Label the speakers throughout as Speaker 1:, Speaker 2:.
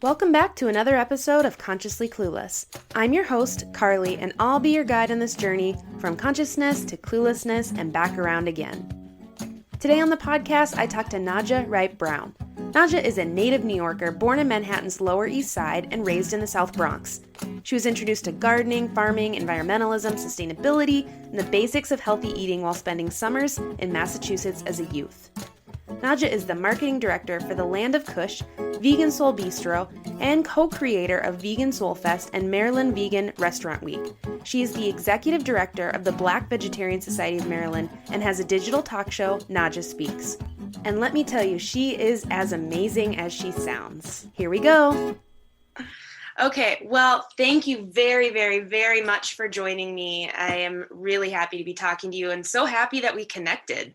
Speaker 1: Welcome back to another episode of Consciously Clueless. I'm your host, Carly, and I'll be your guide on this journey from consciousness to cluelessness and back around again. Today on the podcast, I talk to Naijha Wright-Brown. Naijha is a native New Yorker born in Manhattan's Lower East Side and raised in the South Bronx. She was introduced to gardening, farming, environmentalism, sustainability, and the basics of healthy eating while spending summers in Massachusetts as a youth. Naijha is the marketing director for the Land of Kush, VeganSoul Bistro, and co-creator of VeganSoul Fest and Maryland Vegan Restaurant Week. She is the executive director of the Black Vegetarian Society of Maryland and has a digital talk show, Naijha Speaks. And let me tell you, she is as amazing as she sounds. Here we go. Okay, well, thank you very, very, very much for joining me. I am really happy to be talking to you and so happy that we connected.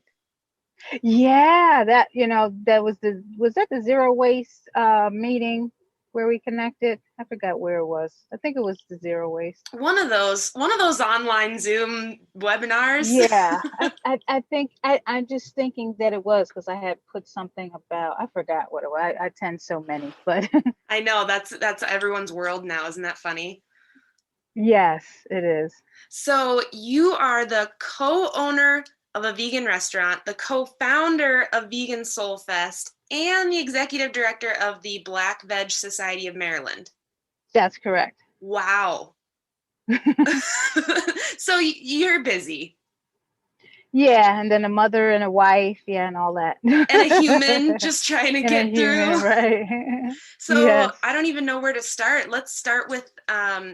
Speaker 2: Yeah, was that the zero waste meeting where we connected? I forgot where it was. I think it was the zero waste.
Speaker 1: One of those online Zoom webinars.
Speaker 2: Yeah, I think I'm just thinking that it was because I had put something about, I forgot what it was. I attend so many, but
Speaker 1: I know that's everyone's world now. Isn't that funny?
Speaker 2: Yes, it is.
Speaker 1: So you are the co-owner of a vegan restaurant, the co-founder of VeganSoul Fest, and the executive director of the Black Veg Society of Maryland.
Speaker 2: That's correct.
Speaker 1: Wow. So you're busy.
Speaker 2: Yeah, and then a mother and a wife, yeah, and all that.
Speaker 1: And a human just trying to get through.
Speaker 2: Right.
Speaker 1: So
Speaker 2: yes.
Speaker 1: I don't even know where to start. Let's start with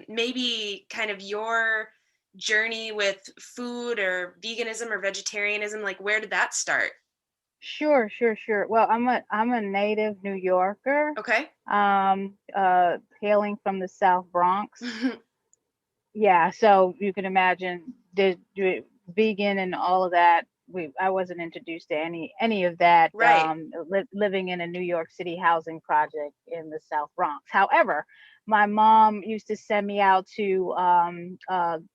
Speaker 1: maybe kind of your journey with food or veganism or vegetarianism. Like, where did that start?
Speaker 2: Sure. Well, I'm a native New Yorker.
Speaker 1: Okay.
Speaker 2: Hailing from the South Bronx. Yeah, so you can imagine the vegan and all of that. I wasn't introduced to any of that.
Speaker 1: Right.
Speaker 2: Living in a New York City housing project in the South Bronx. However, my mom used to send me out to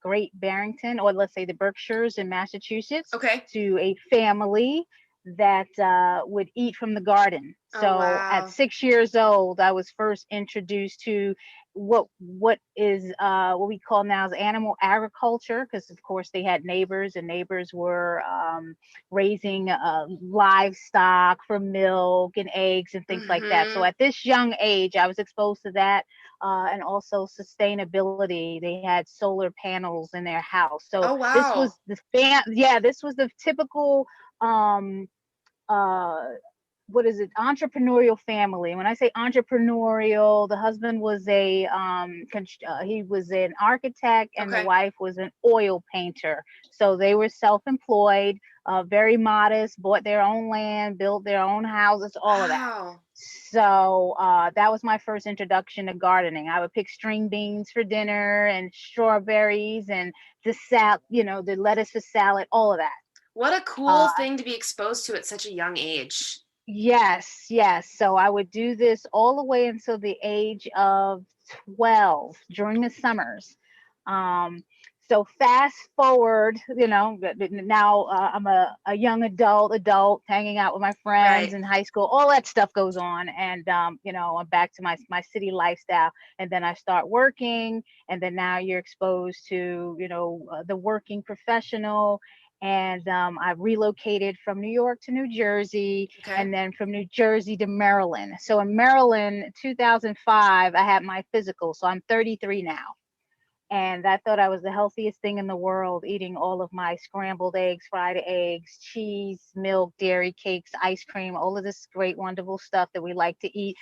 Speaker 2: Great Barrington, or let's say the Berkshires in Massachusetts,
Speaker 1: Okay.
Speaker 2: to a family that would eat from the garden. So
Speaker 1: wow.
Speaker 2: At 6 years old, I was first introduced to what is what we call now as animal agriculture, because of course they had neighbors, and neighbors were raising livestock for milk and eggs and things like that. So at this young age, I was exposed to that. And also sustainability. They had solar panels in their house. So
Speaker 1: wow.
Speaker 2: This was this was the typical entrepreneurial family. When I say entrepreneurial, the husband was he was an architect, and
Speaker 1: Okay.
Speaker 2: the wife was an oil painter. So they were self-employed, very modest, bought their own land, built their own houses, all of that. So that was my first introduction to gardening. I would pick string beans for dinner and strawberries and the lettuce for salad, all of that.
Speaker 1: What a cool thing to be exposed to at such a young age.
Speaker 2: Yes. So I would do this all the way until the age of 12 during the summers. So fast forward, now I'm a young adult hanging out with my friends in high school. All that stuff goes on. And, I'm back to my city lifestyle. And then I start working. And then now you're exposed to, the working professional. And I relocated from New York to New Jersey, and then from New Jersey to Maryland. So in Maryland, 2005, I had my physical. So I'm 33 now. And I thought I was the healthiest thing in the world, eating all of my scrambled eggs, fried eggs, cheese, milk, dairy, cakes, ice cream, all of this great, wonderful stuff that we like to eat,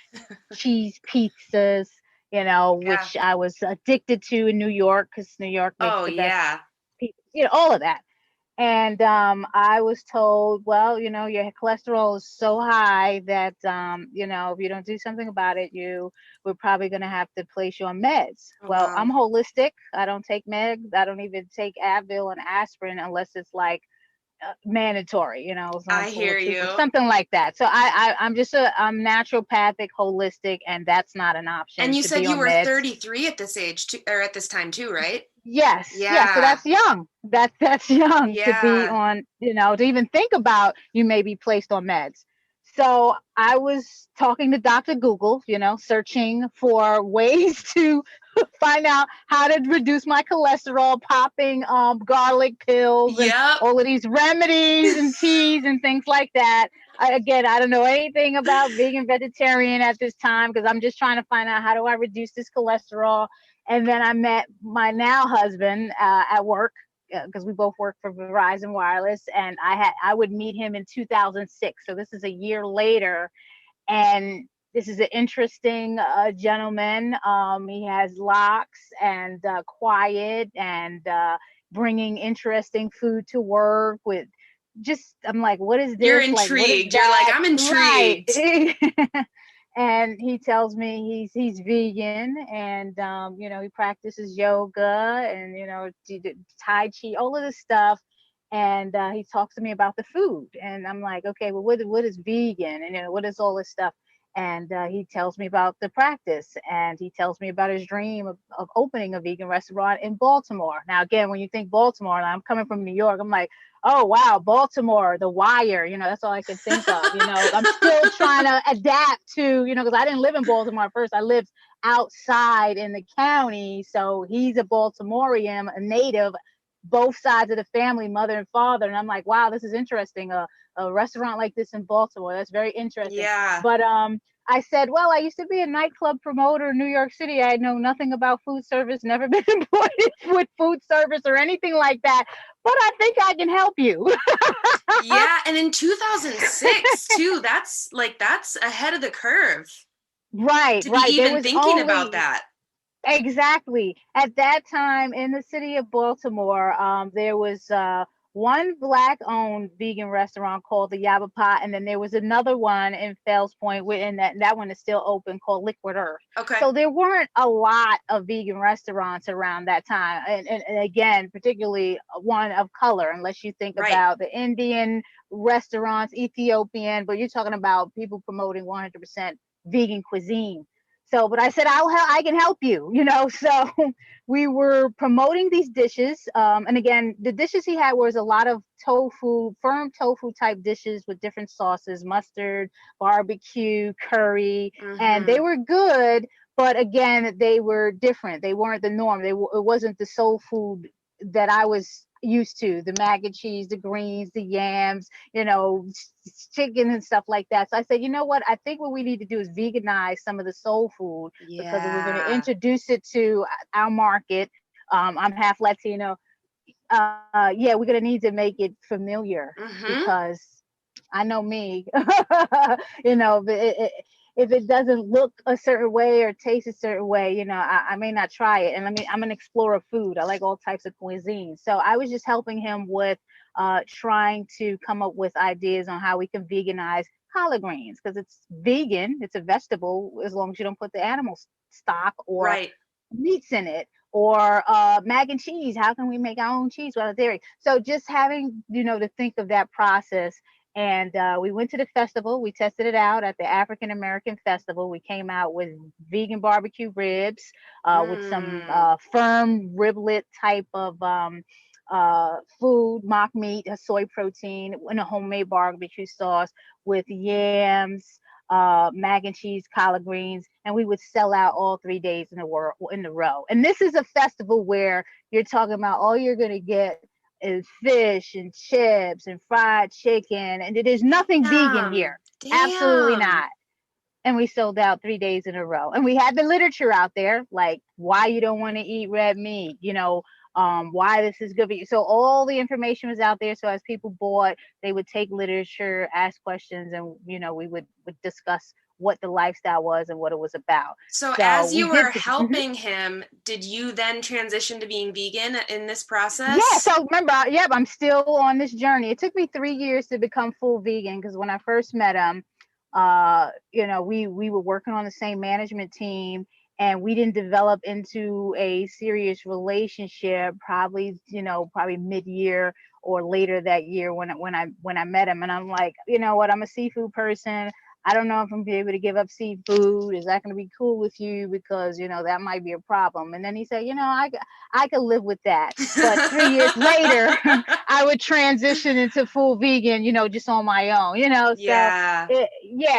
Speaker 2: cheese pizzas, which I was addicted to in New York, because New York makes the best pizza, all of that. And I was told, well, your cholesterol is so high that, if you don't do something about it, we're probably going to have to place you on meds. Well, I'm holistic. I don't take meds. I don't even take Advil and aspirin unless it's like mandatory,
Speaker 1: I hear you.
Speaker 2: Something like that. So I'm just I'm naturopathic, holistic, and that's not an option.
Speaker 1: And you said you were
Speaker 2: meds.
Speaker 1: 33 at this age too, or at this time too, right?
Speaker 2: Yes. Yeah. So that's young. That's young to be on, to even think about you may be placed on meds. So I was talking to Dr. Google, searching for ways to find out how to reduce my cholesterol, popping garlic pills and
Speaker 1: Yep.
Speaker 2: all of these remedies and teas and things like that. Again, I don't know anything about vegan vegetarian at this time because I'm just trying to find out how do I reduce this cholesterol. And then I met my now husband at work because we both work for Verizon Wireless, and I would meet him in 2006. So this is a year later, and this is an interesting gentleman. He has locks and quiet and bringing interesting food to work with. Just I'm like, what is
Speaker 1: You're
Speaker 2: this? Like, what is
Speaker 1: intrigued. You're like,
Speaker 2: that?
Speaker 1: I'm
Speaker 2: Right.
Speaker 1: intrigued.
Speaker 2: And he tells me he's vegan, and he practices yoga and Tai Chi, all of this stuff. And he talks to me about the food, and I'm like, okay, well, what is vegan, and what is all this stuff? And he tells me about the practice, and he tells me about his dream of opening a vegan restaurant in Baltimore. Now, again, when you think Baltimore, and I'm coming from New York, I'm like, oh wow, Baltimore, The Wire, that's all I can think of. I'm still trying to adapt to, because I didn't live in Baltimore at first. I lived outside in the county. So he's a Baltimorean, a native, both sides of the family, mother and father. And I'm like, wow, this is interesting. A restaurant like this in Baltimore. That's very interesting.
Speaker 1: Yeah.
Speaker 2: But I said, well, I used to be a nightclub promoter in New York City. I know nothing about food service, never been employed with food service or anything like that. But I think I can help you.
Speaker 1: Yeah. And in 2006 too, that's ahead of the curve.
Speaker 2: Right.
Speaker 1: To be even thinking
Speaker 2: only,
Speaker 1: about that.
Speaker 2: Exactly. At that time in the city of Baltimore, there was one Black-owned vegan restaurant called the Yaba Pot, and then there was another one in Fells Point, and that one is still open, called Liquid Earth.
Speaker 1: Okay.
Speaker 2: So there weren't a lot of vegan restaurants around that time, and again, particularly one of color, unless you think
Speaker 1: Right.
Speaker 2: about the Indian restaurants, Ethiopian, but you're talking about people promoting 100% vegan cuisine. So, but I said, I can help you, So we were promoting these dishes. And again, the dishes he had was a lot of firm tofu type dishes with different sauces, mustard, barbecue, curry, and they were good. But again, they were different. They weren't the norm. It wasn't the soul food that I was used to, the mac and cheese, the greens, the yams, chicken and stuff like that. So I said, you know what? I think what we need to do is veganize some of the soul food because we're going to introduce it to our market. I'm half Latino. Yeah, we're going to need to make it familiar because I know me, if it doesn't look a certain way or taste a certain way, I may not try it. And I'm an explorer of food. I like all types of cuisine. So I was just helping him with trying to come up with ideas on how we can veganize collard greens because it's vegan. It's a vegetable as long as you don't put the animal stock or meats in it. Or mac and cheese. How can we make our own cheese without dairy? So just having, to think of that process. And we went to the festival. We tested it out at the African American Festival. We came out with vegan barbecue ribs with some firm riblet type of food, mock meat, a soy protein, and a homemade barbecue sauce with yams, mac and cheese, collard greens, and we would sell out all 3 days in a row. And this is a festival where you're talking about all you're going to get is fish and chips and fried chicken, and there's nothing vegan here. Absolutely not. And we sold out 3 days in a row. And we had the literature out there, like why you don't want to eat red meat, why this is good for you. So all the information was out there. So as people bought, they would take literature, ask questions, and we would discuss what the lifestyle was and what it was about.
Speaker 1: So as you were helping him, did you then transition to being vegan in this process?
Speaker 2: Yeah. So remember, I'm still on this journey. It took me 3 years to become full vegan because when I first met him, we were working on the same management team. And we didn't develop into a serious relationship probably mid-year or later that year when I met him. And I'm like, you know what, I'm a seafood person. I don't know if I'm gonna be able to give up seafood. Is that gonna be cool with you? Because, that might be a problem. And then he said, I could live with that. But 3 years later, I would transition into full vegan, just on my own,
Speaker 1: Yeah.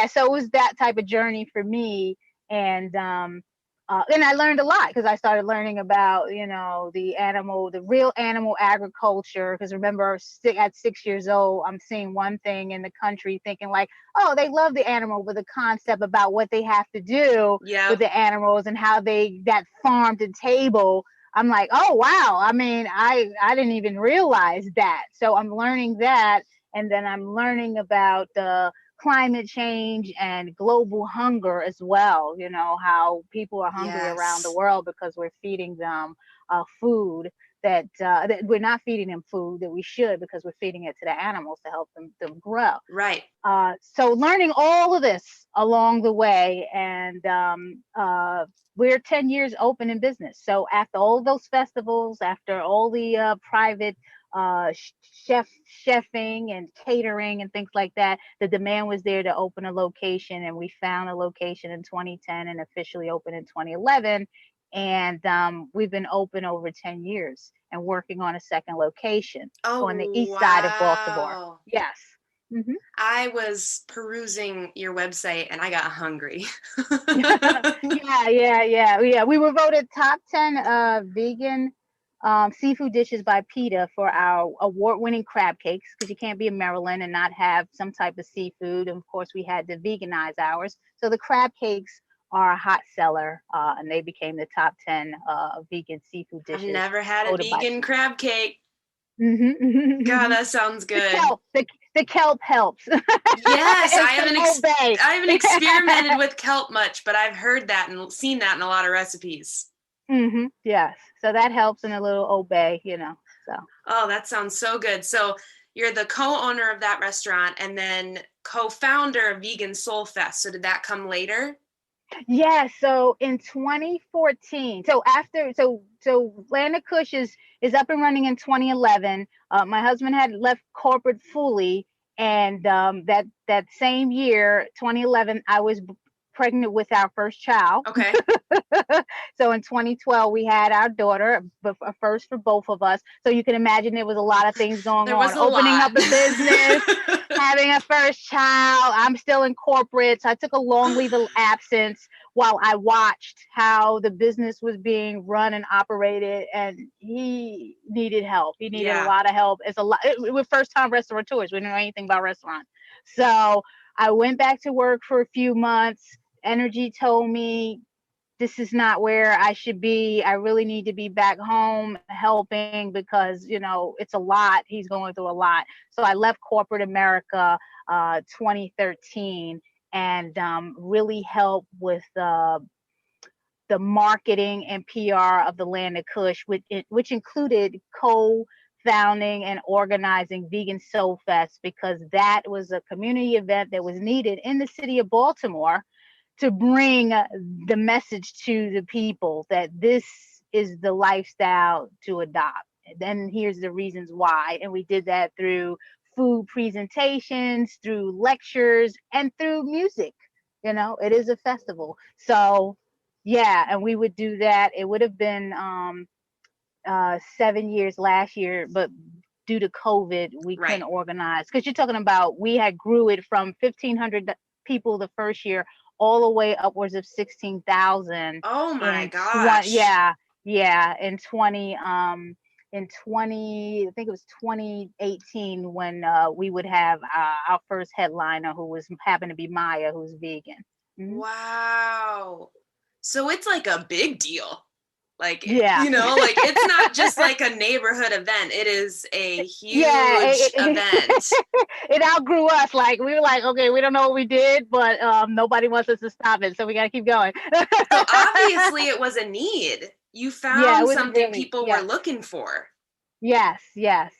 Speaker 2: So it was that type of journey for me. And I learned a lot because I started learning about, the real animal agriculture. Because remember, at 6 years old, I'm seeing one thing in the country thinking like, oh, they love the animal, with a concept about what they have to do with the animals and how that farm to table. I'm like, oh, wow. I mean, I didn't even realize that. So I'm learning that. And then I'm learning about the climate change and global hunger as well. How people are hungry around the world because we're feeding them food that we're not feeding them food that we should, because we're feeding it to the animals to help them grow.
Speaker 1: Right.
Speaker 2: So learning all of this along the way, and we're 10 years open in business. So after all those festivals, after all the private chefing and catering and things like that, the demand was there to open a location, and we found a location in 2010 and officially opened in 2011. And we've been open over 10 years and working on a second location on the east side of Baltimore. Yes. Mm-hmm.
Speaker 1: I was perusing your website and I got hungry.
Speaker 2: Yeah. We were voted top 10 vegan seafood dishes by PETA for our award-winning crab cakes, because you can't be in Maryland and not have some type of seafood. And of course, we had to veganize ours. So the crab cakes are a hot seller, and they became the top 10 vegan seafood dishes.
Speaker 1: I've never had a vegan crab cake.
Speaker 2: Mm-hmm.
Speaker 1: God, that sounds good.
Speaker 2: The kelp helps.
Speaker 1: Yes, I haven't experimented with kelp much, but I've heard that and seen that in a lot of recipes.
Speaker 2: Mm-hmm. Yes, so that helps, in a little obey, So.
Speaker 1: Oh, that sounds so good. So you're the co-owner of that restaurant and then co-founder of VeganSoul Fest. So did that come later?
Speaker 2: Yeah, so in 2014, so Land of Kush is up and running in 2011. My husband had left corporate fully, and that same year, 2011, I was pregnant with our first child.
Speaker 1: Okay.
Speaker 2: So in 2012, we had our daughter, a first for both of us. So you can imagine there was a lot of things going on. Opening up a business, having a first child. I'm still in corporate, so I took a long leave of absence while I watched how the business was being run and operated, and he needed help. He needed a lot of help. We're first-time restaurateurs. We didn't know anything about restaurants. So I went back to work for a few months. Energy told me, this is not where I should be. I really need to be back home helping, because, it's a lot. He's going through a lot. So I left corporate America 2013 and really helped with the marketing and PR of the Land of Kush, which included co-founding and organizing VeganSoul Fest, because that was a community event that was needed in the city of Baltimore to bring the message to the people that this is the lifestyle to adopt. And then here's the reasons why. And we did that through food presentations, through lectures, and through music. It is a festival. So yeah, and we would do that. It would have been 7 years last year, but due to COVID, we couldn't organize. Because you're talking about, we had grew it from 1,500 people the first year all the way upwards of 16,000.
Speaker 1: Oh my gosh.
Speaker 2: Yeah. In 20, I think it was 2018 when we would have our first headliner, who happened to be Maya, who's vegan. Mm-hmm.
Speaker 1: Wow. So it's like a big deal. Like, it's not just like a neighborhood event. It is a huge event.
Speaker 2: It outgrew us. Like, we were like, okay, we don't know what we did, but nobody wants us to stop it. So we got to keep going.
Speaker 1: So obviously it was a need. You found something people were looking for.
Speaker 2: Yes. A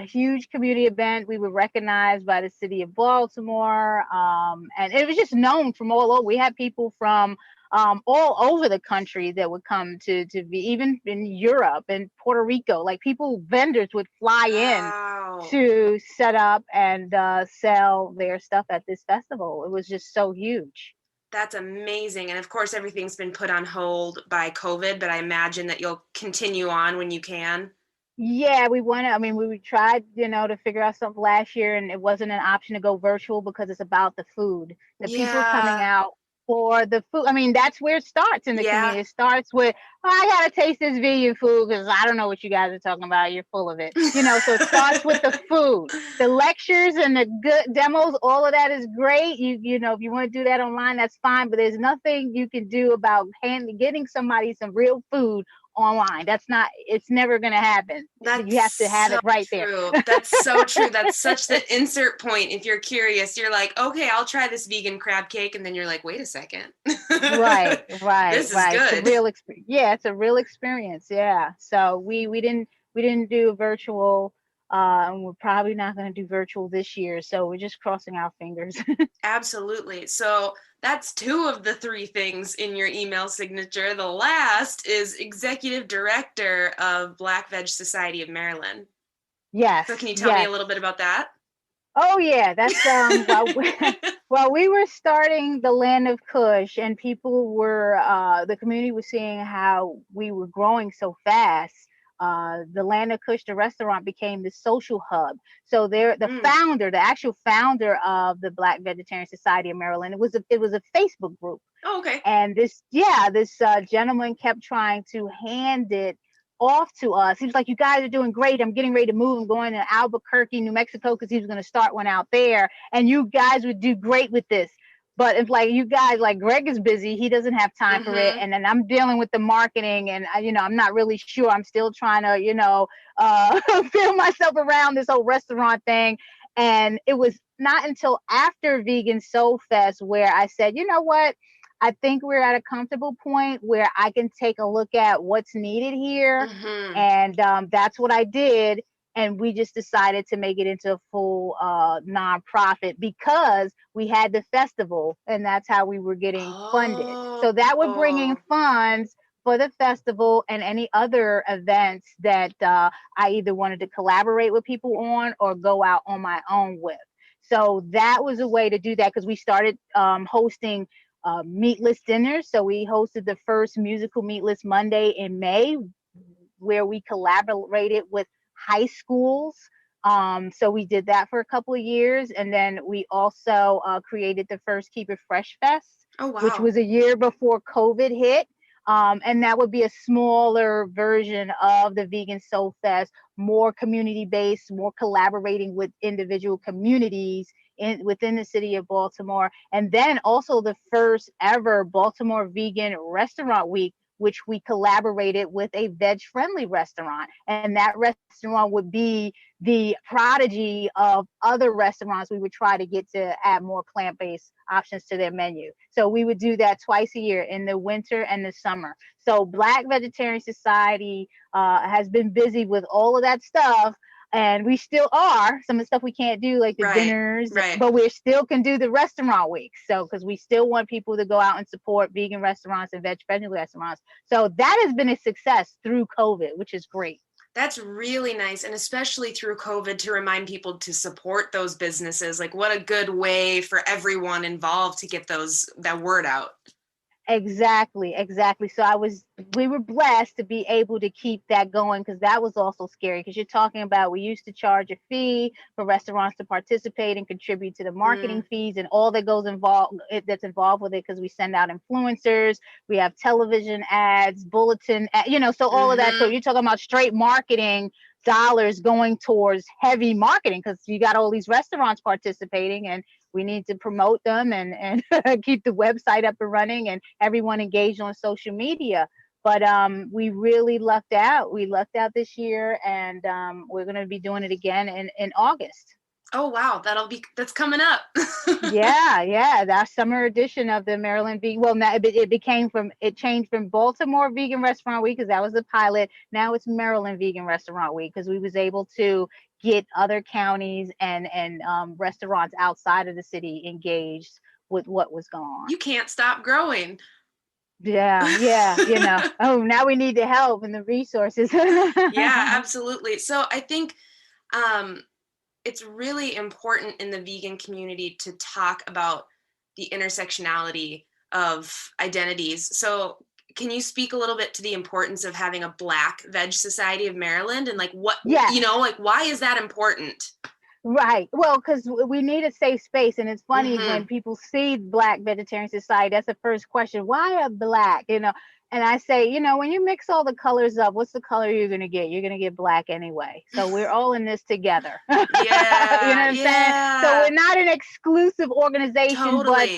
Speaker 2: huge community event. We were recognized by the city of Baltimore. And it was just known from all over. We had people from all over the country that would come to be, even in Europe and Puerto Rico. Like vendors would fly in
Speaker 1: Wow.
Speaker 2: to set up and sell their stuff at this festival. It was just so huge.
Speaker 1: That's amazing. And of course, everything's been put on hold by COVID, but I imagine that you'll continue on when you can.
Speaker 2: Yeah, we tried, to figure out something last year, and it wasn't an option to go virtual because it's about the food. The people are coming
Speaker 1: Yeah.
Speaker 2: out for the food. I mean, that's where it starts in the
Speaker 1: Yeah.
Speaker 2: community. It starts with, oh, I gotta taste this vegan food because I don't know what you guys are talking about. You're full of it. So it starts with the food. The lectures and the good demos, all of that is great. If you want to do that online, that's fine. But there's nothing you can do about getting somebody some real food online. It's never going to happen. You have to have it right
Speaker 1: true.
Speaker 2: there.
Speaker 1: That's so true. That's such the insert point. If you're curious, you're like, okay, I'll try this vegan crab cake. And then you're like, wait a second.
Speaker 2: Right.
Speaker 1: This is good.
Speaker 2: It's a real experience. Yeah, it's a real experience. Yeah. So we didn't do virtual, and we're probably not going to do virtual this year. So we're just crossing our fingers.
Speaker 1: Absolutely. So that's 2 of the 3 things in your email signature. The last is Executive Director of Black Veg Society of Maryland.
Speaker 2: Yes.
Speaker 1: So can you tell me a little bit about that?
Speaker 2: Oh yeah, that's while we were starting the Land of Kush, and people were the community was seeing how we were growing so fast. The Land of Kush, the restaurant, became the social hub. So the actual founder of the Black Vegetarian Society of Maryland, it was a Facebook group.
Speaker 1: Oh, okay.
Speaker 2: And this gentleman kept trying to hand it off to us. He was like, you guys are doing great. I'm getting ready to move. I'm going to Albuquerque, New Mexico, because he was going to start one out there. And you guys would do great with this. But if you guys, Greg is busy, he doesn't have time for it. And then I'm dealing with the marketing, and I'm not really sure. I'm still trying to, feel myself around this whole restaurant thing. And it was not until after Vegan Soul Fest where I said, you know what? I think we're at a comfortable point where I can take a look at what's needed here. And that's what I did. And we just decided to make it into a full nonprofit because we had the festival, and that's how we were getting funded. So that would bring in funds for the festival and any other events that I either wanted to collaborate with people on or go out on my own with. So that was a way to do that, because we started hosting meatless dinners. So we hosted the first musical Meatless Monday in May, where we collaborated with high schools. So we did that for a couple of years. And then we also created the first Keep It Fresh Fest, which was a year before COVID hit. And that would be a smaller version of the Vegan Soul Fest, more community-based, more collaborating with individual communities within the city of Baltimore. And then also the first ever Baltimore Vegan Restaurant Week, which we collaborated with a veg-friendly restaurant. And that restaurant would be the prodigy of other restaurants we would try to get to add more plant-based options to their menu. So we would do that twice a year, in the winter and the summer. So Black Vegetarian Society has been busy with all of that stuff. And we still are. Some of the stuff we can't do, like the dinners, but we still can do the restaurant week. So, because we still want people to go out and support vegan restaurants and veg-friendly restaurants. So that has been a success through COVID, which is great.
Speaker 1: That's really nice. And especially through COVID, to remind people to support those businesses. Like, what a good way for everyone involved to get that word out.
Speaker 2: Exactly. So we were blessed to be able to keep that going, because that was also scary, because you're talking about, we used to charge a fee for restaurants to participate and contribute to the marketing fees and all that that's involved with it, because we send out influencers, we have television ads, bulletin, so all of that. So you're talking about straight marketing dollars going towards heavy marketing, because you got all these restaurants participating, and we need to promote them and keep the website up and running and everyone engaged on social media. But we really lucked out. We lucked out this year, and we're going to be doing it again in August.
Speaker 1: Oh, wow. That's coming up.
Speaker 2: Yeah. That summer edition of the Maryland Vegan. Well, now it changed from Baltimore Vegan Restaurant Week, because that was the pilot. Now it's Maryland Vegan Restaurant Week, because we was able to get other counties and restaurants outside of the city engaged with what was going on.
Speaker 1: You can't stop growing.
Speaker 2: Yeah. Oh, now we need the help and the resources.
Speaker 1: Yeah, absolutely. So I think it's really important in the vegan community to talk about the intersectionality of identities. So can you speak a little bit to the importance of having a Black Veg Society of Maryland, and like what,
Speaker 2: Yes.
Speaker 1: like why is that important?
Speaker 2: Right. Well, because we need a safe space. And it's funny when people see Black Vegetarian Society, that's the first question. Why a Black? And I say, when you mix all the colors up, what's the color you're going to get? You're going to get Black anyway. So we're all in this together.
Speaker 1: Yeah.
Speaker 2: You know what I'm saying? So we're not an exclusive organization, but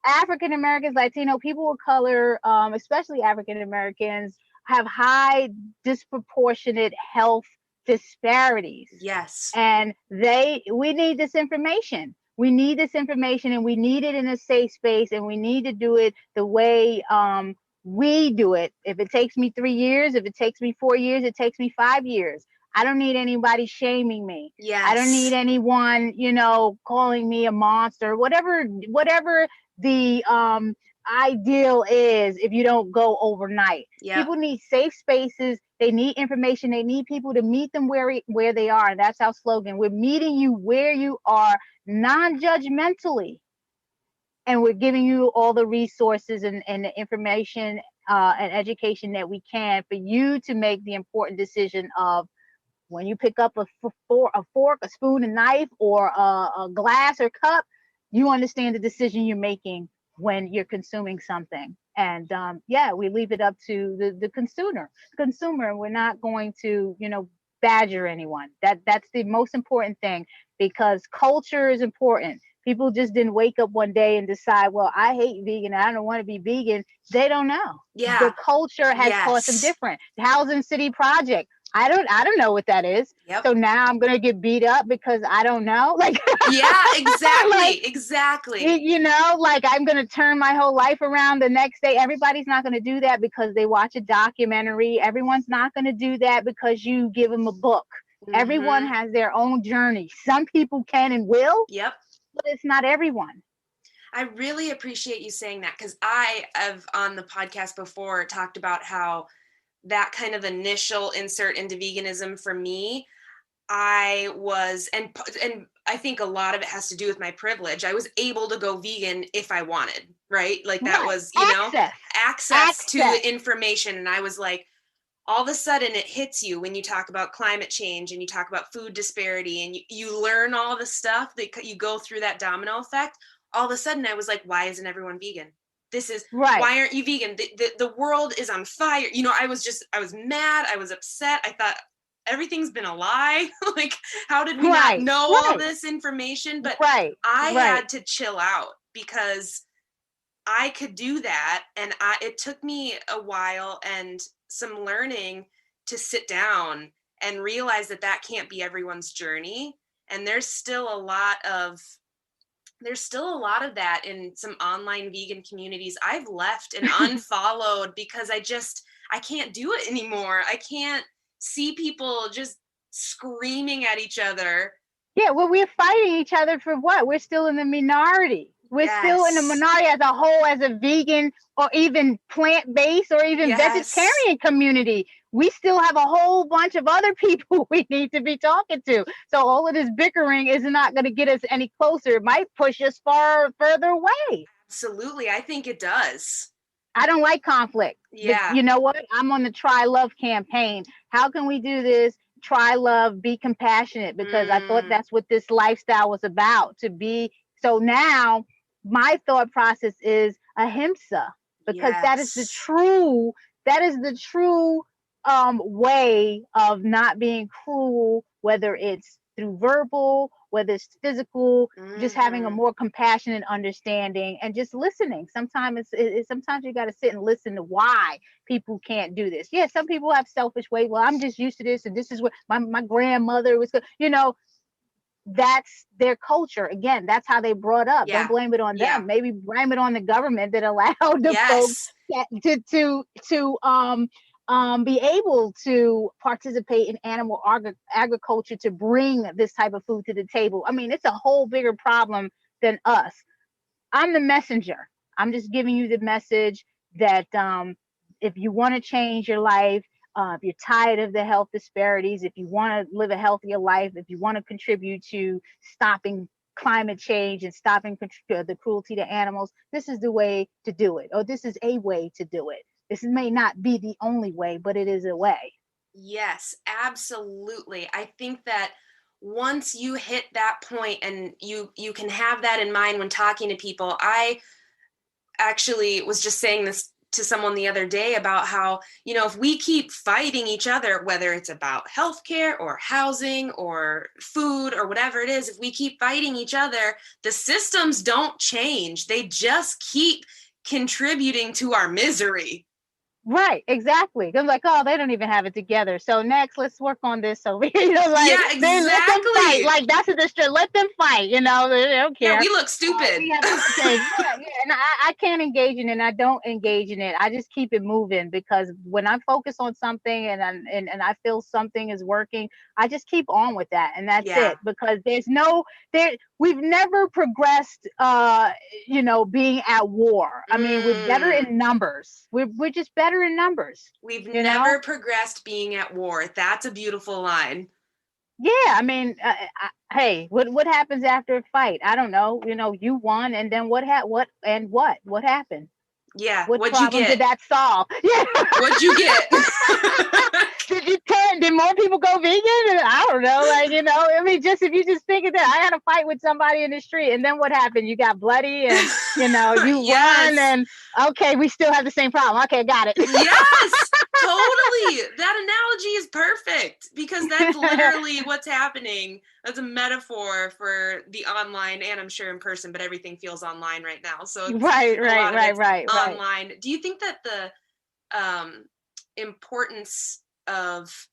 Speaker 2: African Americans, Latino, people of color, especially African Americans, have high disproportionate health disparities.
Speaker 1: Yes.
Speaker 2: And we need this information. We need this information, and we need it in a safe space, and we need to do it the way we do it. If it takes me 3 years, if it takes me 4 years, it takes me 5 years. I don't need anybody shaming me.
Speaker 1: Yes.
Speaker 2: I don't need anyone, calling me a monster, whatever the ideal is. If you don't go overnight, people need safe spaces. They need information. They need people to meet them where they are. And that's our slogan. We're meeting you where you are, non-judgmentally. And we're giving you all the resources and the information and education that we can for you to make the important decision of when you pick up a fork, a spoon, a knife, or a glass or cup, you understand the decision you're making when you're consuming something. And we leave it up to the consumer. We're not going to, badger anyone. That's the most important thing, because culture is important. People just didn't wake up one day and decide, well, I hate vegan, I don't want to be vegan. They don't know.
Speaker 1: Yeah.
Speaker 2: The culture has caused them different. Housing City Project. I don't know what that is.
Speaker 1: Yep.
Speaker 2: So now I'm gonna get beat up because I don't know.
Speaker 1: Yeah, exactly. Exactly.
Speaker 2: I'm gonna turn my whole life around the next day. Everybody's not gonna do that because they watch a documentary. Everyone's not gonna do that because you give them a book. Everyone has their own journey. Some people can and will.
Speaker 1: Yep.
Speaker 2: But it's not everyone.
Speaker 1: I really appreciate you saying that, because I have on the podcast before talked about how that kind of initial insert into veganism for me, I was, and I think a lot of it has to do with my privilege. I was able to go vegan if I wanted, right? Like that was, access to the information. And I was like, all of a sudden it hits you when you talk about climate change and you talk about food disparity and you learn all the stuff that you go through that domino effect. All of a sudden I was like, why isn't everyone vegan? This is right. Why aren't you vegan? The world is on fire. I was mad. I was upset. I thought everything's been a lie. Like, how did we not know all this information? But I had to chill out because I could do that. And it took me a while and some learning to sit down and realize that can't be everyone's journey. And there's still a lot of that in some online vegan communities. I've left and unfollowed because I can't do it anymore. I can't see people just screaming at each other.
Speaker 2: Yeah, well, we're fighting each other for what? We're still in the minority. We're still in the minority as a whole, as a vegan or even plant-based or even vegetarian community. We still have a whole bunch of other people we need to be talking to. So all of this bickering is not going to get us any closer. It might push us further away.
Speaker 1: Absolutely. I think it does.
Speaker 2: I don't like conflict.
Speaker 1: Yeah.
Speaker 2: But you know what? I'm on the Try Love campaign. How can we do this? Try love, be compassionate, because I thought that's what this lifestyle was about, to be. So now my thought process is ahimsa, because that is the true way of not being cruel, whether it's through verbal, whether it's physical, just having a more compassionate understanding and just listening. Sometimes sometimes you got to sit and listen to why people can't do this. Yeah, some people have selfish ways. Well, I'm just used to this, and this is what my grandmother was. That's their culture. Again, that's how they brought up. Don't blame it on them. Maybe blame it on the government that allowed the folks to be able to participate in animal agriculture to bring this type of food to the table. I mean, it's a whole bigger problem than us. I'm the messenger. I'm just giving you the message. that if you want to change your life, if you're tired of the health disparities, if you want to live a healthier life, if you want to contribute to stopping climate change and stopping the cruelty to animals, this is the way to do it, or this is a way to do it. This may not be the only way, but it is a way.
Speaker 1: Yes, absolutely. I think that once you hit that point and you can have that in mind when talking to people. I actually was just saying this to someone the other day about how, if we keep fighting each other, whether it's about healthcare or housing or food or whatever it is, if we keep fighting each other, the systems don't change. They just keep contributing to our misery.
Speaker 2: Right, exactly. Because like, oh, they don't even have it together. So next, let's work on this over here.
Speaker 1: Yeah, exactly.
Speaker 2: Let them fight. Like that's a distraction. Let them fight. They don't care.
Speaker 1: Yeah, we look stupid.
Speaker 2: And I can't engage in it. And I don't engage in it. I just keep it moving, because when I focus on something and I feel something is working, I just keep on with that, and that's it. Because we've never progressed. Being at war. I mean, we're better in numbers. We're just better in numbers.
Speaker 1: We've never progressed being at war. That's a beautiful line.
Speaker 2: Yeah, I mean, hey, what happens after a fight? I don't know. You won, and then what happened?
Speaker 1: Yeah,
Speaker 2: what
Speaker 1: what'd you get?
Speaker 2: Did that solve? Yeah,
Speaker 1: what'd you get?
Speaker 2: Did more people go vegan? I don't know. I mean, if you just think of that, I had a fight with somebody in the street, and then what happened? You got bloody, and you won, and okay, we still have the same problem. Okay, got it.
Speaker 1: Yes, totally. That analogy is perfect, because that's literally what's happening. That's a metaphor for the online, and I'm sure in person, but everything feels online right now. So
Speaker 2: right.
Speaker 1: Online. Do you think that the importance of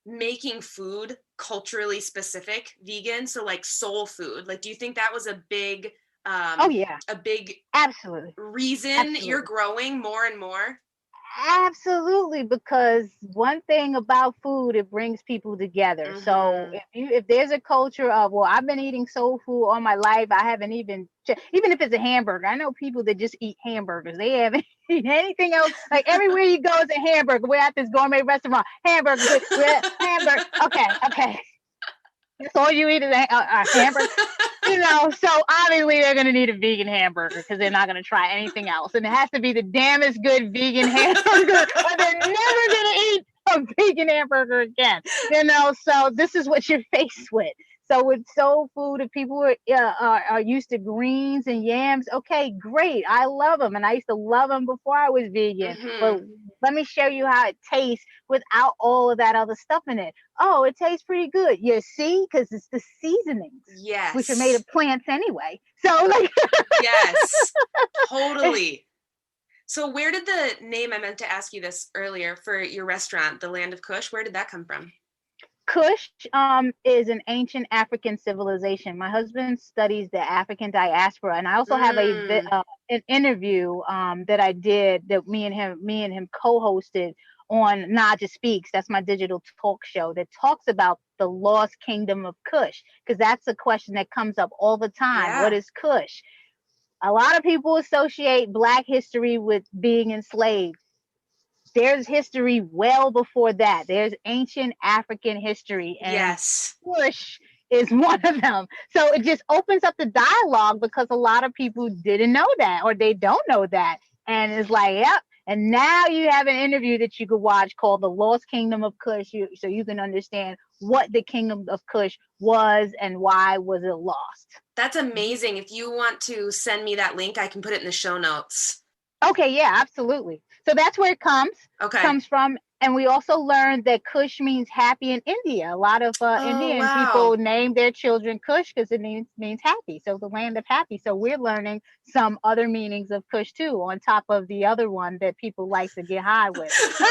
Speaker 1: making food culturally specific vegan, so like soul food, like do you think that was a big a big
Speaker 2: absolutely
Speaker 1: reason you're growing more and more?
Speaker 2: Absolutely, because one thing about food, it brings people together. Mm-hmm. So if there's a culture of, well, I've been eating soul food all my life, I haven't even if it's a hamburger, I know people that just eat hamburgers. They haven't eaten anything else. Like everywhere you go is a hamburger. We're at this gourmet restaurant, hamburger. We're hamburger. Okay. That's all you eat is a hamburger. So obviously they're going to need a vegan hamburger, because they're not going to try anything else. And it has to be the damnest good vegan hamburger, or they're never going to eat a vegan hamburger again. So this is what you're faced with. So with soul food, if people are used to greens and yams, okay, great. I love them. And I used to love them before I was vegan. Mm-hmm. But let me show you how it tastes without all of that other stuff in it. Oh, it tastes pretty good. You see? Because it's the seasonings.
Speaker 1: Yes.
Speaker 2: Which are made of plants anyway. So
Speaker 1: yes, totally. So where did the name, I meant to ask you this earlier, for your restaurant, the Land of Kush, where did that come from?
Speaker 2: Kush is an ancient African civilization. My husband studies the African diaspora, and I also have an interview that I did that me and him co-hosted on Naijha Speaks. That's my digital talk show that talks about the lost kingdom of Kush, because that's a question that comes up all the time. Yeah. What is Kush? A lot of people associate Black history with being enslaved. There's history well before that. There's ancient African history, and
Speaker 1: yes,
Speaker 2: Kush is one of them. So it just opens up the dialogue, because a lot of people didn't know that, or they don't know that. And it's like, yep. And now you have an interview that you could watch called The Lost Kingdom of Kush, so you can understand what the Kingdom of Kush was and why was it lost.
Speaker 1: That's amazing. If you want to send me that link, I can put it in the show notes.
Speaker 2: Okay, yeah, absolutely. So that's where it comes from. And we also learned that Kush means happy in India. A lot of Indian people name their children Kush because it means happy. So the land of happy. So we're learning some other meanings of Kush too, on top of the other one that people like to get high with.
Speaker 1: Well,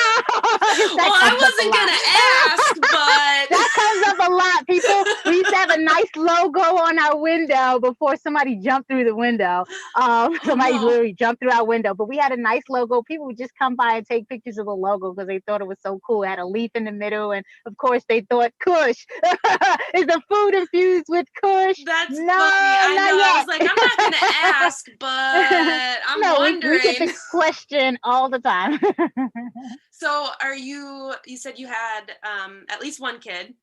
Speaker 1: I wasn't going to ask, but
Speaker 2: that comes up a lot. People, we used to have a nice logo on our window before somebody jumped through the window. Somebody literally jumped through our window, but we had a nice logo. People would just come by and take pictures of the logo because they thought it was so cool. It had a leaf in the middle, and of course they thought Kush. Is the food infused with Kush?
Speaker 1: That's
Speaker 2: no,
Speaker 1: funny. I
Speaker 2: not
Speaker 1: know.
Speaker 2: yet.
Speaker 1: I was like, I'm not going to ask, but I'm wondering.
Speaker 2: We get this question all the time.
Speaker 1: So you said you had at least one kid.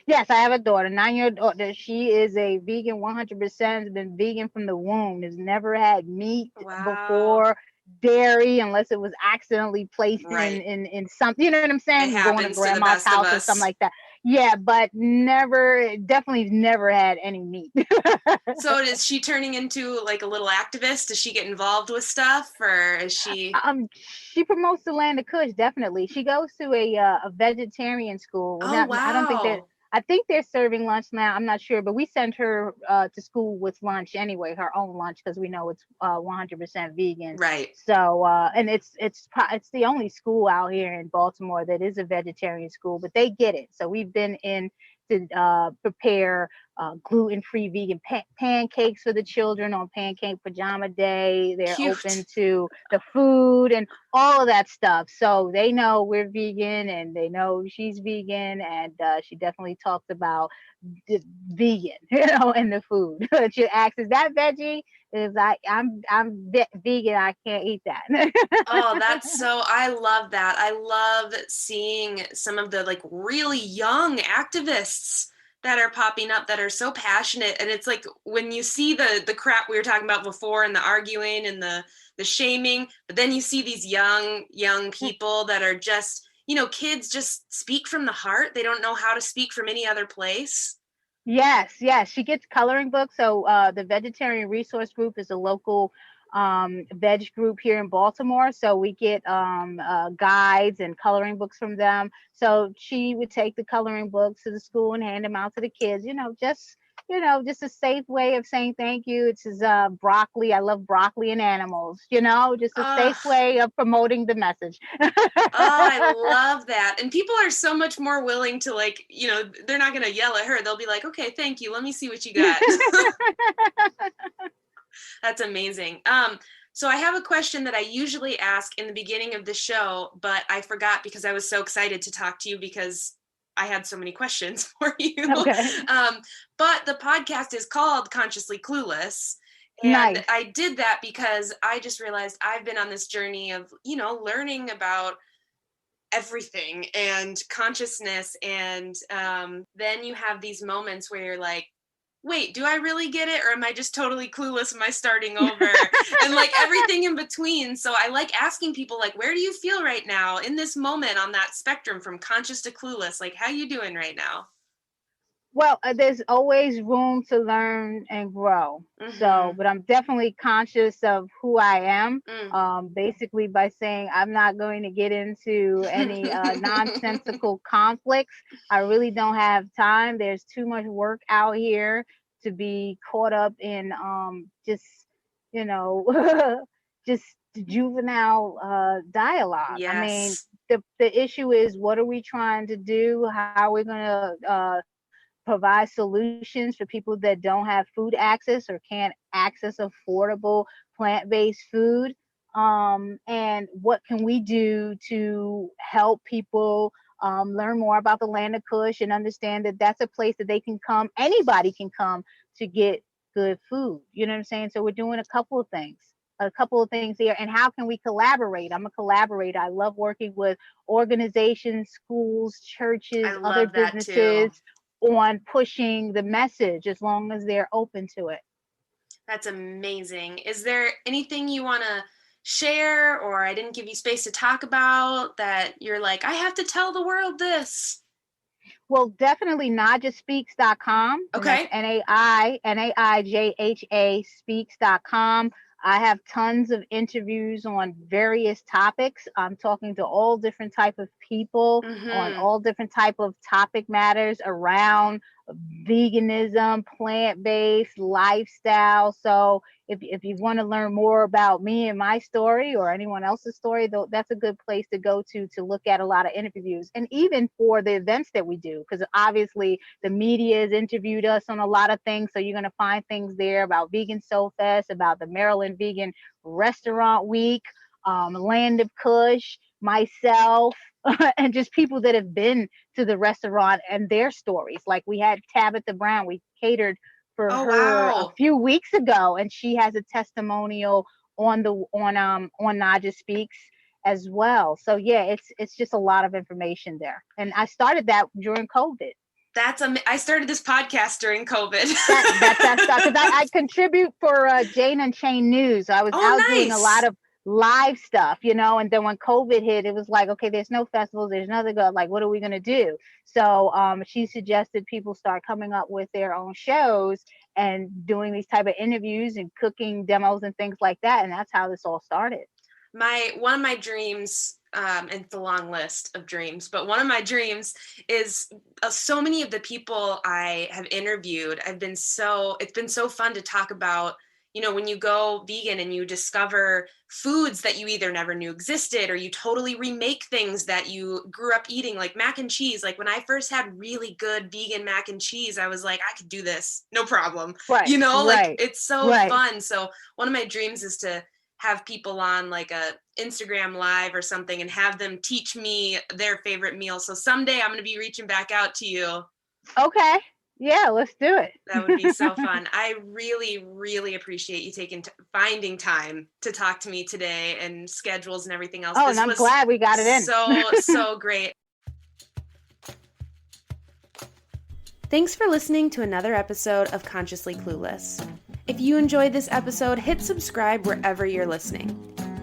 Speaker 2: Yes, I have a daughter, 9-year-old daughter. She is a vegan 100%, has been vegan from the womb, has never had meat before, dairy, unless it was accidentally placed in something, you know what I'm saying? Going to grandma's house or something like that. Yeah, but definitely never had any meat.
Speaker 1: So is she turning into like a little activist? Does she get involved with stuff, or is she?
Speaker 2: She promotes the Land of Kush, definitely. She goes to a vegetarian school.
Speaker 1: Oh, wow.
Speaker 2: I think they're serving lunch now. I'm not sure, but we send her to school with lunch anyway, her own lunch, because we know it's 100% vegan.
Speaker 1: Right.
Speaker 2: So, and it's the only school out here in Baltimore that is a vegetarian school, but they get it. So we've been in to prepare gluten-free vegan pancakes for the children on Pancake Pajama Day. They're open to the food and all of that stuff. So they know we're vegan and they know she's vegan, and she definitely talks about vegan, and the food. She asks, "Is that veggie?" Is I'm vegan. I can't eat that.
Speaker 1: Oh, I love that. I love seeing some of the like really young activists that are popping up that are so passionate. And it's like when you see the crap we were talking about before and the arguing and the shaming, but then you see these young people that are just, kids just speak from the heart. They don't know how to speak from any other place.
Speaker 2: Yes. She gets coloring books. So the Vegetarian Resource Group is a local veg group here in Baltimore. So we get guides and coloring books from them. So she would take the coloring books to the school and hand them out to the kids, just a safe way of saying thank you. It's broccoli. I love broccoli and animals, just a safe way of promoting the message.
Speaker 1: I love that. And people are so much more willing to they're not going to yell at her. They'll be like, okay, thank you. Let me see what you got. That's amazing. So I have a question that I usually ask in the beginning of the show, but I forgot because I was so excited to talk to you because I had so many questions for you.
Speaker 2: Okay.
Speaker 1: But the podcast is called Consciously Clueless. And nice. I did that because I just realized I've been on this journey of, learning about everything and consciousness. And then you have these moments where you're like, wait, do I really get it? Or am I just totally clueless? Am I starting over? And everything in between. So I like asking people where do you feel right now in this moment on that spectrum from conscious to clueless? How you doing right now?
Speaker 2: Well, there's always room to learn and grow. Mm-hmm. So, but I'm definitely conscious of who I am, basically by saying I'm not going to get into any nonsensical conflicts. I really don't have time. There's too much work out here to be caught up in just juvenile dialogue. Yes. I mean, the issue is, what are we trying to do? How are we going to provide solutions for people that don't have food access or can't access affordable plant-based food? And what can we do to help people learn more about the Land of Kush and understand that that's a place that they can come, anybody can come to get good food. You know what I'm saying? So we're doing a couple of things here. And how can we collaborate? I'm a collaborator. I love working with organizations, schools, churches, other businesses on pushing the message as long as they're open to it.
Speaker 1: That's amazing. Is there anything you want to share, or I didn't give you space to talk about, that you're like, I have to tell the world this?
Speaker 2: Well, definitely NaijhaSpeaks.com.
Speaker 1: Okay.
Speaker 2: Naijha Speaks.com. I have tons of interviews on various topics. I'm talking to all different type of people on all different type of topic matters around veganism, plant-based lifestyle. So if you want to learn more about me and my story or anyone else's story, though, that's a good place to go to look at a lot of interviews. And even for the events that we do, because obviously the media has interviewed us on a lot of things. So you're going to find things there about Vegan Soulfest, about the Maryland Vegan Restaurant Week, Land of Kush, myself, and just people that have been to the restaurant and their stories. Like we had Tabitha Brown, we catered for her a few weeks ago, and she has a testimonial on Naijha Speaks as well. So yeah, it's just a lot of information there. And I started that during COVID.
Speaker 1: I started this podcast during COVID.
Speaker 2: That's because I contribute for Jane and Chain News. I was doing a lot of live stuff, and then when COVID hit, it was like, okay, there's no festivals, there's nothing, like, what are we going to do? So she suggested people start coming up with their own shows and doing these type of interviews and cooking demos and things like that. And that's how this all started.
Speaker 1: One of my dreams, and it's a long list of dreams, but one of my dreams is so many of the people I have interviewed, it's been so fun to talk about, when you go vegan and you discover foods that you either never knew existed or you totally remake things that you grew up eating, like mac and cheese. Like when I first had really good vegan mac and cheese, I was like, I could do this, no problem.
Speaker 2: Right.
Speaker 1: Like it's so fun. So one of my dreams is to have people on like a Instagram live or something and have them teach me their favorite meal. So someday I'm going to be reaching back out to you.
Speaker 2: Okay. Yeah, let's do it.
Speaker 1: That would be so fun. I really, really appreciate you finding time to talk to me today and schedules and everything else.
Speaker 2: Oh, and I'm glad we got it in.
Speaker 1: So great. Thanks for listening to another episode of Consciously Clueless. If you enjoyed this episode, hit subscribe wherever you're listening.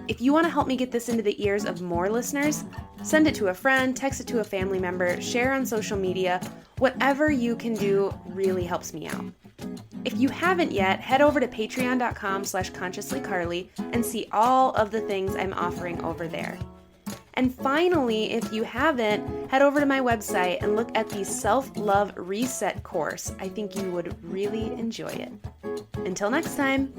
Speaker 1: If you want to help me get this into the ears of more listeners, send it to a friend, text it to a family member, share on social media. Whatever you can do really helps me out. If you haven't yet, head over to patreon.com/consciouslycarly and see all of the things I'm offering over there. And finally, if you haven't, head over to my website and look at the Self-Love Reset course. I think you would really enjoy it. Until next time.